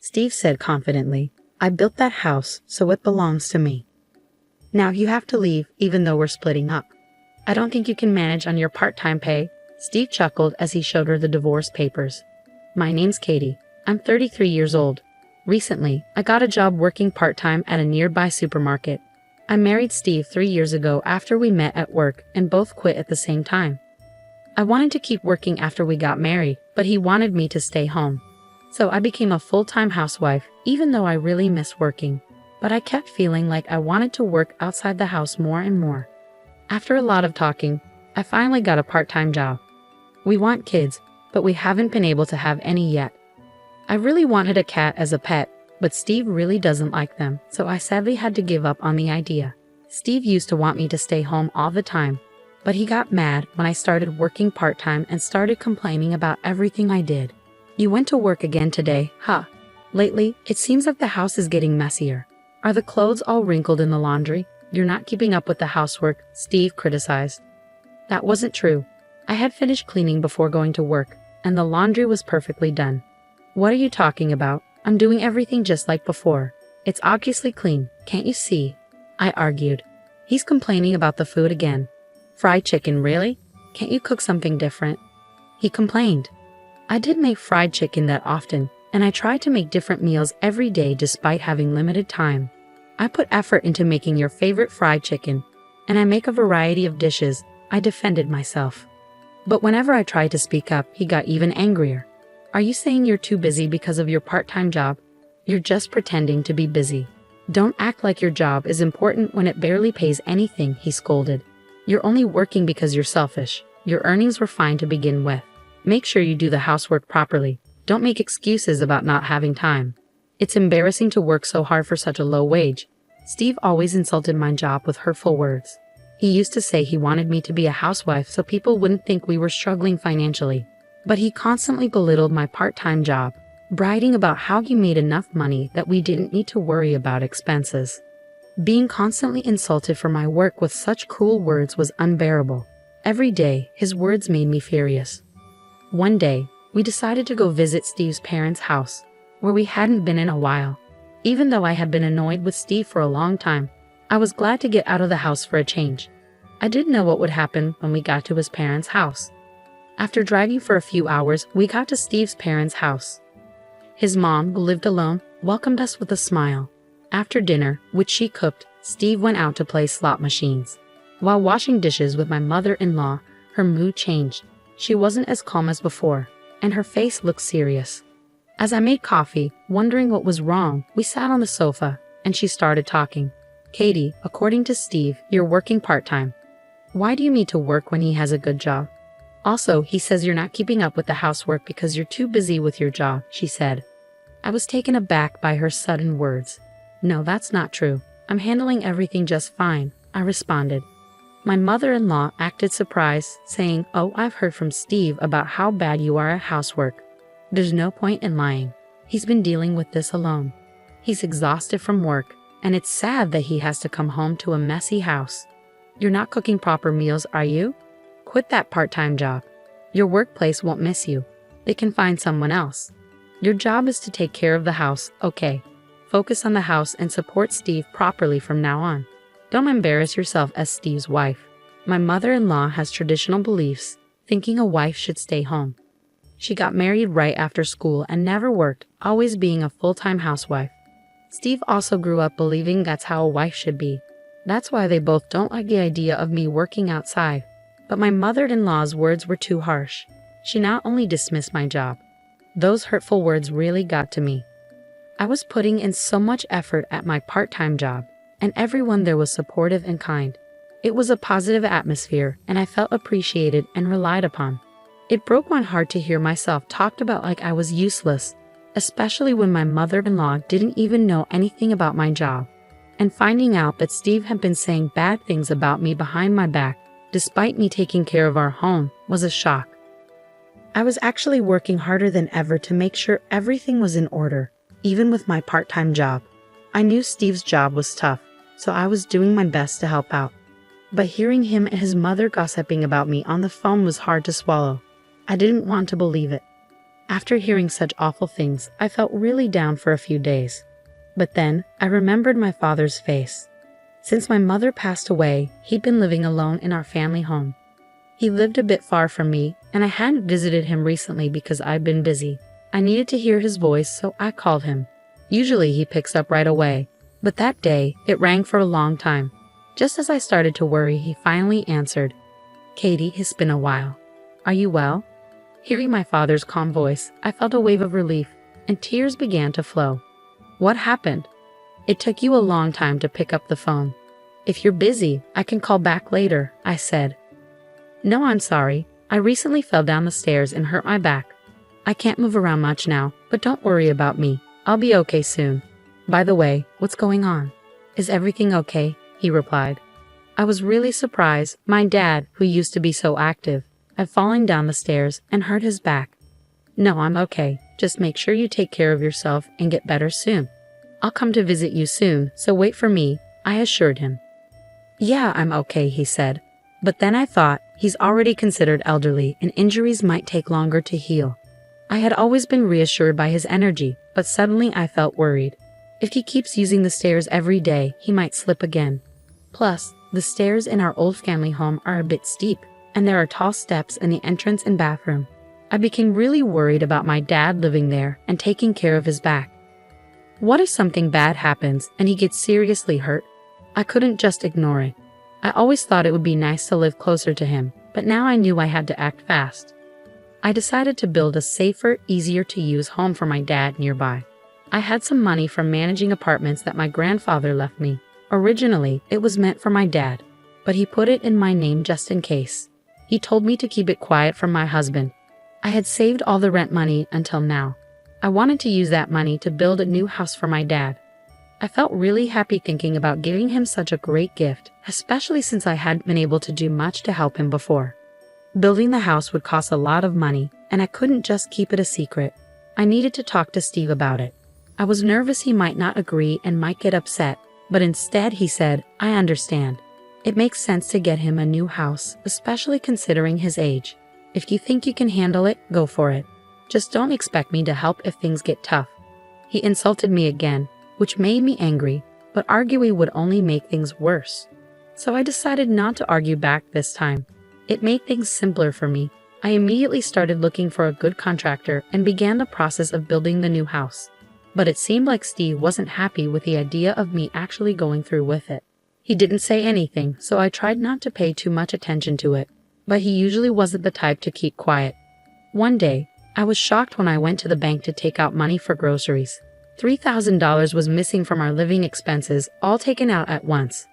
Steve said confidently. "I built that house, so it belongs to me. Now you have to leave, even though we're splitting up." "I don't think you can manage on your part-time pay," Steve chuckled as he showed her the divorce papers. "My name's Katie. I'm 33 years old. Recently, I got a job working part-time at a nearby supermarket. I married Steve 3 years ago after we met at work and both quit at the same time. I wanted to keep working after we got married, but he wanted me to stay home. So I became a full-time housewife, even though I really miss working. But I kept feeling like I wanted to work outside the house more and more. After a lot of talking, I finally got a part-time job. We want kids, but we haven't been able to have any yet. I really wanted a cat as a pet, but Steve really doesn't like them, so I sadly had to give up on the idea. Steve used to want me to stay home all the time, but he got mad when I started working part-time and started complaining about everything I did. You went to work again today, huh? Lately, it seems like the house is getting messier. Are the clothes all wrinkled in the laundry? You're not keeping up with the housework," Steve criticized. That wasn't true. I had finished cleaning before going to work, and the laundry was perfectly done. "What are you talking about? I'm doing everything just like before. It's obviously clean, can't you see?" I argued. He's complaining about the food again. "Fried chicken, really? Can't you cook something different?" he complained. I didn't make fried chicken that often, and I tried to make different meals every day despite having limited time. "I put effort into making your favorite fried chicken, and I make a variety of dishes," I defended myself. But whenever I tried to speak up, he got even angrier. "Are you saying you're too busy because of your part-time job? You're just pretending to be busy. Don't act like your job is important when it barely pays anything," he scolded. "You're only working because you're selfish. Your earnings were fine to begin with. Make sure you do the housework properly. Don't make excuses about not having time. It's embarrassing to work so hard for such a low wage." Steve always insulted my job with hurtful words. He used to say he wanted me to be a housewife so people wouldn't think we were struggling financially. But he constantly belittled my part-time job, bragging about how he made enough money that we didn't need to worry about expenses. Being constantly insulted for my work with such cruel words was unbearable. Every day, his words made me furious. One day, we decided to go visit Steve's parents' house, where we hadn't been in a while. Even though I had been annoyed with Steve for a long time, I was glad to get out of the house for a change. I didn't know what would happen when we got to his parents' house. After driving for a few hours, we got to Steve's parents' house. His mom, who lived alone, welcomed us with a smile. After dinner, which she cooked, Steve went out to play slot machines. While washing dishes with my mother-in-law, her mood changed. She wasn't as calm as before, and her face looked serious. As I made coffee, wondering what was wrong, we sat on the sofa, and she started talking. "Katie, according to Steve, you're working part-time. Why do you need to work when he has a good job? Also, he says you're not keeping up with the housework because you're too busy with your job," she said. I was taken aback by her sudden words. "No, that's not true. I'm handling everything just fine," I responded. My mother-in-law acted surprised, saying, "Oh, I've heard from Steve about how bad you are at housework. There's no point in lying. He's been dealing with this alone. He's exhausted from work, and it's sad that he has to come home to a messy house. You're not cooking proper meals, are you? Quit that part-time job. Your workplace won't miss you. They can find someone else. Your job is to take care of the house, okay? Focus on the house and support Steve properly from now on. Don't embarrass yourself as Steve's wife." My mother-in-law has traditional beliefs, thinking a wife should stay home. She got married right after school and never worked, always being a full-time housewife. Steve also grew up believing that's how a wife should be. That's why they both don't like the idea of me working outside. But my mother-in-law's words were too harsh. She not only dismissed my job. Those hurtful words really got to me. I was putting in so much effort at my part-time job, and everyone there was supportive and kind. It was a positive atmosphere, and I felt appreciated and relied upon. It broke my heart to hear myself talked about like I was useless, especially when my mother-in-law didn't even know anything about my job. And finding out that Steve had been saying bad things about me behind my back, despite me taking care of our home, was a shock. I was actually working harder than ever to make sure everything was in order, even with my part-time job. I knew Steve's job was tough, so I was doing my best to help out. But hearing him and his mother gossiping about me on the phone was hard to swallow. I didn't want to believe it. After hearing such awful things, I felt really down for a few days. But then, I remembered my father's face. Since my mother passed away, he'd been living alone in our family home. He lived a bit far from me, and I hadn't visited him recently because I'd been busy. I needed to hear his voice, so I called him. Usually he picks up right away, but that day, it rang for a long time. Just as I started to worry, he finally answered. "Katie, it's been a while. Are you well?" Hearing my father's calm voice, I felt a wave of relief, and tears began to flow. "What happened?" "It took you a long time to pick up the phone. If you're busy, I can call back later," I said. "No, I'm sorry. I recently fell down the stairs and hurt my back. I can't move around much now, but don't worry about me. I'll be okay soon. By the way, what's going on? Is everything okay?" he replied. I was really surprised. My dad, who used to be so active, had fallen down the stairs and hurt his back. "No, I'm okay. Just make sure you take care of yourself and get better soon. I'll come to visit you soon, so wait for me," I assured him. "Yeah, I'm okay," he said. But then I thought, he's already considered elderly and injuries might take longer to heal. I had always been reassured by his energy, but suddenly I felt worried. If he keeps using the stairs every day, he might slip again. Plus, the stairs in our old family home are a bit steep, and there are tall steps in the entrance and bathroom. I became really worried about my dad living there and taking care of his back. What if something bad happens and he gets seriously hurt? I couldn't just ignore it. I always thought it would be nice to live closer to him, but now I knew I had to act fast. I decided to build a safer, easier-to-use home for my dad nearby. I had some money from managing apartments that my grandfather left me. Originally, it was meant for my dad, but he put it in my name just in case. He told me to keep it quiet from my husband. I had saved all the rent money until now. I wanted to use that money to build a new house for my dad. I felt really happy thinking about giving him such a great gift, especially since I hadn't been able to do much to help him before. Building the house would cost a lot of money, and I couldn't just keep it a secret. I needed to talk to Steve about it. I was nervous he might not agree and might get upset, but instead he said, "I understand. It makes sense to get him a new house, especially considering his age. If you think you can handle it, go for it. Just don't expect me to help if things get tough." He insulted me again, which made me angry, but arguing would only make things worse. So I decided not to argue back this time. It made things simpler for me. I immediately started looking for a good contractor and began the process of building the new house. But it seemed like Steve wasn't happy with the idea of me actually going through with it. He didn't say anything, so I tried not to pay too much attention to it, but he usually wasn't the type to keep quiet. One day, I was shocked when I went to the bank to take out money for groceries. $3,000 was missing from our living expenses, all taken out at once.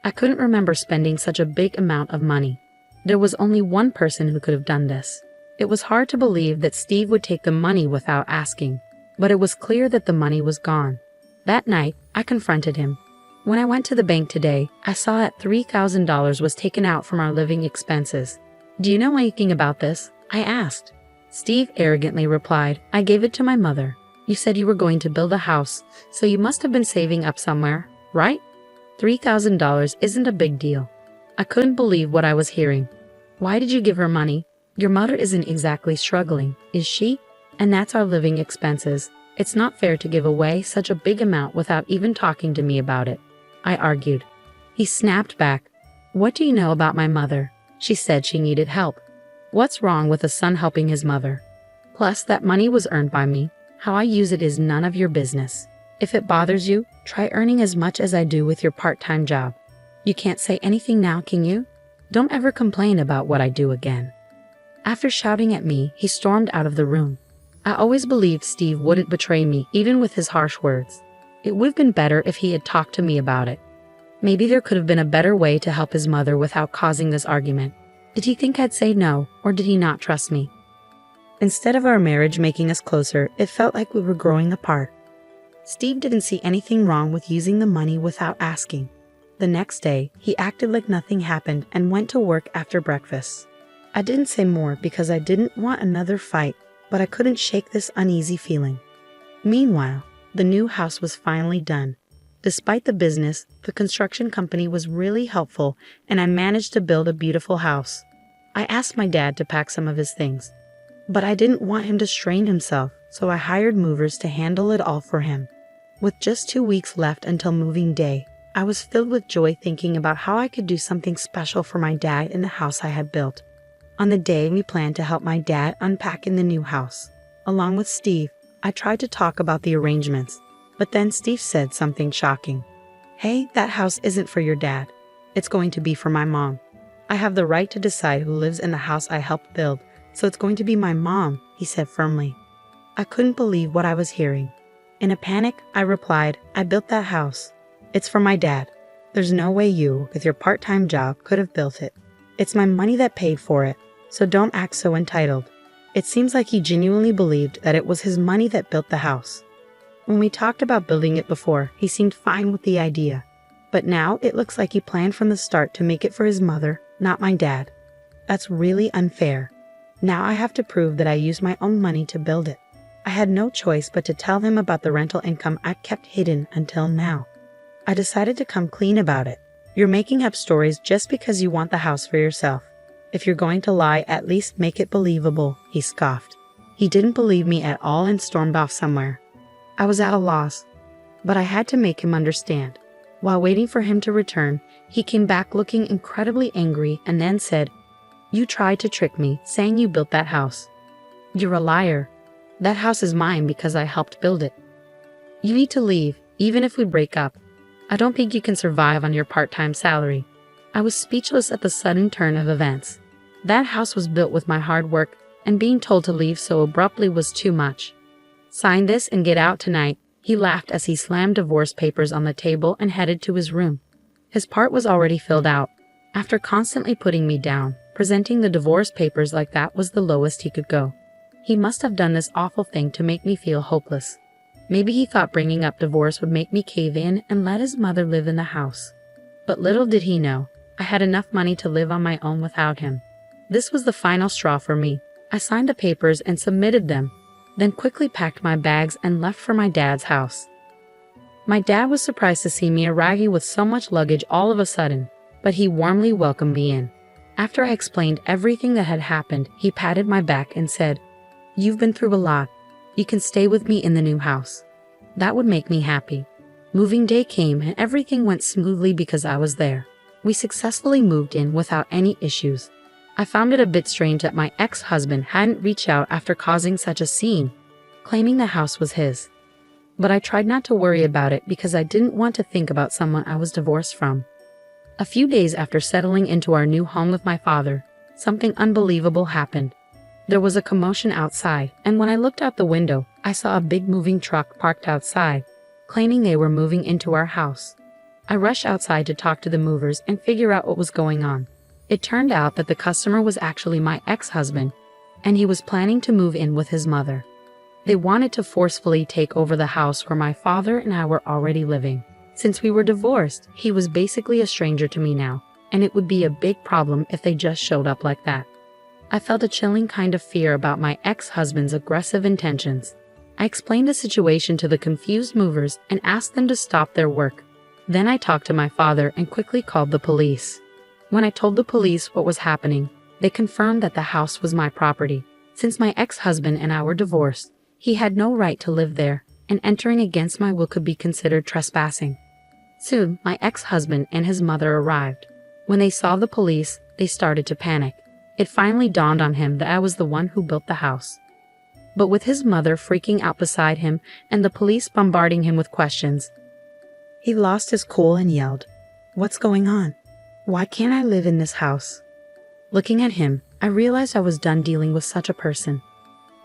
I couldn't remember spending such a big amount of money. There was only one person who could have done this. It was hard to believe that Steve would take the money without asking, but it was clear that the money was gone. That night, I confronted him. When I went to the bank today, I saw that $3,000 was taken out from our living expenses. "Do you know anything about this?" I asked. Steve arrogantly replied, "I gave it to my mother. You said you were going to build a house, so you must have been saving up somewhere, right? $3,000 isn't a big deal." I couldn't believe what I was hearing. "Why did you give her money? Your mother isn't exactly struggling, is she? And that's our living expenses. It's not fair to give away such a big amount without even talking to me about it," I argued. He snapped back. "What do you know about my mother? She said she needed help. What's wrong with a son helping his mother? Plus, that money was earned by me. How I use it is none of your business. If it bothers you, try earning as much as I do with your part-time job. You can't say anything now, can you? Don't ever complain about what I do again." After shouting at me, he stormed out of the room. I always believed Steve wouldn't betray me, even with his harsh words. It would have been better if he had talked to me about it. Maybe there could have been a better way to help his mother without causing this argument. Did he think I'd say no, or did he not trust me? Instead of our marriage making us closer, it felt like we were growing apart. Steve didn't see anything wrong with using the money without asking. The next day, he acted like nothing happened and went to work after breakfast. I didn't say more because I didn't want another fight, but I couldn't shake this uneasy feeling. Meanwhile, the new house was finally done. Despite the business, the construction company was really helpful, and I managed to build a beautiful house. I asked my dad to pack some of his things. But I didn't want him to strain himself, so I hired movers to handle it all for him. With just 2 weeks left until moving day, I was filled with joy thinking about how I could do something special for my dad in the house I had built. On the day we planned to help my dad unpack in the new house, along with Steve, I tried to talk about the arrangements, but then Steve said something shocking. "Hey, that house isn't for your dad. It's going to be for my mom. I have the right to decide who lives in the house I helped build, so it's going to be my mom," he said firmly. I couldn't believe what I was hearing. In a panic, I replied, "I built that house. It's for my dad. There's no way you, with your part-time job, could have built it. It's my money that paid for it, so don't act so entitled." It seems like he genuinely believed that it was his money that built the house. When we talked about building it before, he seemed fine with the idea. But now it looks like he planned from the start to make it for his mother, not my dad. That's really unfair. Now I have to prove that I used my own money to build it. I had no choice but to tell him about the rental income I kept hidden until now. I decided to come clean about it. "You're making up stories just because you want the house for yourself. If you're going to lie, at least make it believable," he scoffed. He didn't believe me at all and stormed off somewhere. I was at a loss, but I had to make him understand. While waiting for him to return, he came back looking incredibly angry and then said, "You tried to trick me, saying you built that house. You're a liar. That house is mine because I helped build it. You need to leave, even if we break up. I don't think you can survive on your part-time salary." I was speechless at the sudden turn of events. That house was built with my hard work, and being told to leave so abruptly was too much. "Sign this and get out tonight," he laughed as he slammed divorce papers on the table and headed to his room. His part was already filled out. After constantly putting me down, presenting the divorce papers like that was the lowest he could go. He must have done this awful thing to make me feel hopeless. Maybe he thought bringing up divorce would make me cave in and let his mother live in the house. But little did he know, I had enough money to live on my own without him. This was the final straw for me. I signed the papers and submitted them, then quickly packed my bags and left for my dad's house. My dad was surprised to see me arriving with so much luggage all of a sudden, but he warmly welcomed me in. After I explained everything that had happened, he patted my back and said, "You've been through a lot. You can stay with me in the new house." That would make me happy. Moving day came and everything went smoothly because I was there. We successfully moved in without any issues. I found it a bit strange that my ex-husband hadn't reached out after causing such a scene, claiming the house was his. But I tried not to worry about it because I didn't want to think about someone I was divorced from. A few days after settling into our new home with my father, something unbelievable happened. There was a commotion outside, and when I looked out the window, I saw a big moving truck parked outside, claiming they were moving into our house. I rushed outside to talk to the movers and figure out what was going on. It turned out that the customer was actually my ex-husband, and he was planning to move in with his mother. They wanted to forcefully take over the house where my father and I were already living. Since we were divorced, he was basically a stranger to me now, and it would be a big problem if they just showed up like that. I felt a chilling kind of fear about my ex-husband's aggressive intentions. I explained the situation to the confused movers and asked them to stop their work. Then I talked to my father and quickly called the police. When I told the police what was happening, they confirmed that the house was my property. Since my ex-husband and I were divorced, he had no right to live there, and entering against my will could be considered trespassing. Soon, my ex-husband and his mother arrived. When they saw the police, they started to panic. It finally dawned on him that I was the one who built the house. But with his mother freaking out beside him and the police bombarding him with questions, he lost his cool and yelled, "What's going on? Why can't I live in this house?" Looking at him, I realized I was done dealing with such a person.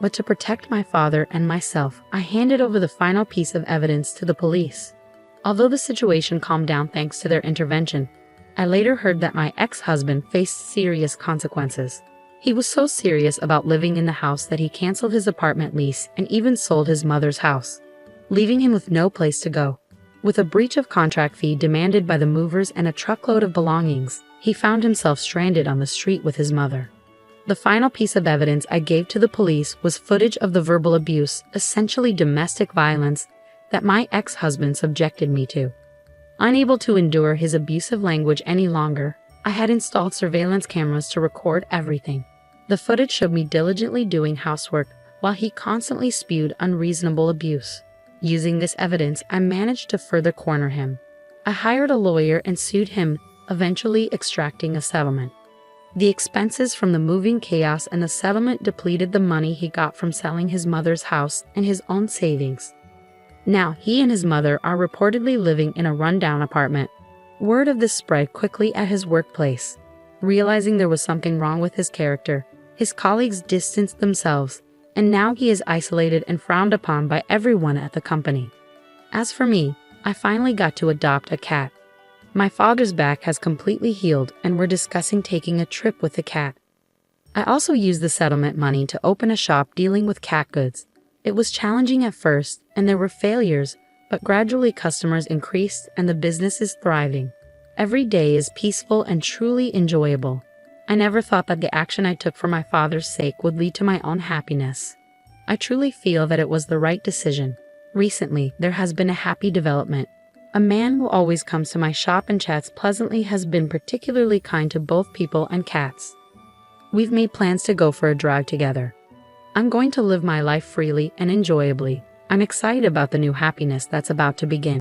But to protect my father and myself, I handed over the final piece of evidence to the police. Although the situation calmed down thanks to their intervention, I later heard that my ex-husband faced serious consequences. He was so serious about living in the house that he canceled his apartment lease and even sold his mother's house, leaving him with no place to go. With a breach of contract fee demanded by the movers and a truckload of belongings, he found himself stranded on the street with his mother. The final piece of evidence I gave to the police was footage of the verbal abuse, essentially domestic violence, that my ex-husband subjected me to. Unable to endure his abusive language any longer, I had installed surveillance cameras to record everything. The footage showed me diligently doing housework while he constantly spewed unreasonable abuse. Using this evidence, I managed to further corner him. I hired a lawyer and sued him, eventually extracting a settlement. The expenses from the moving chaos and the settlement depleted the money he got from selling his mother's house and his own savings. Now, he and his mother are reportedly living in a rundown apartment. Word of this spread quickly at his workplace. Realizing there was something wrong with his character, his colleagues distanced themselves, and now he is isolated and frowned upon by everyone at the company. As for me, I finally got to adopt a cat. My father's back has completely healed, and we're discussing taking a trip with the cat. I also used the settlement money to open a shop dealing with cat goods. It was challenging at first, and there were failures, but gradually customers increased and the business is thriving. Every day is peaceful and truly enjoyable. I never thought that the action I took for my father's sake would lead to my own happiness. I truly feel that it was the right decision. Recently, there has been a happy development. A man who always comes to my shop and chats pleasantly has been particularly kind to both people and cats. We've made plans to go for a drive together. I'm going to live my life freely and enjoyably. I'm excited about the new happiness that's about to begin.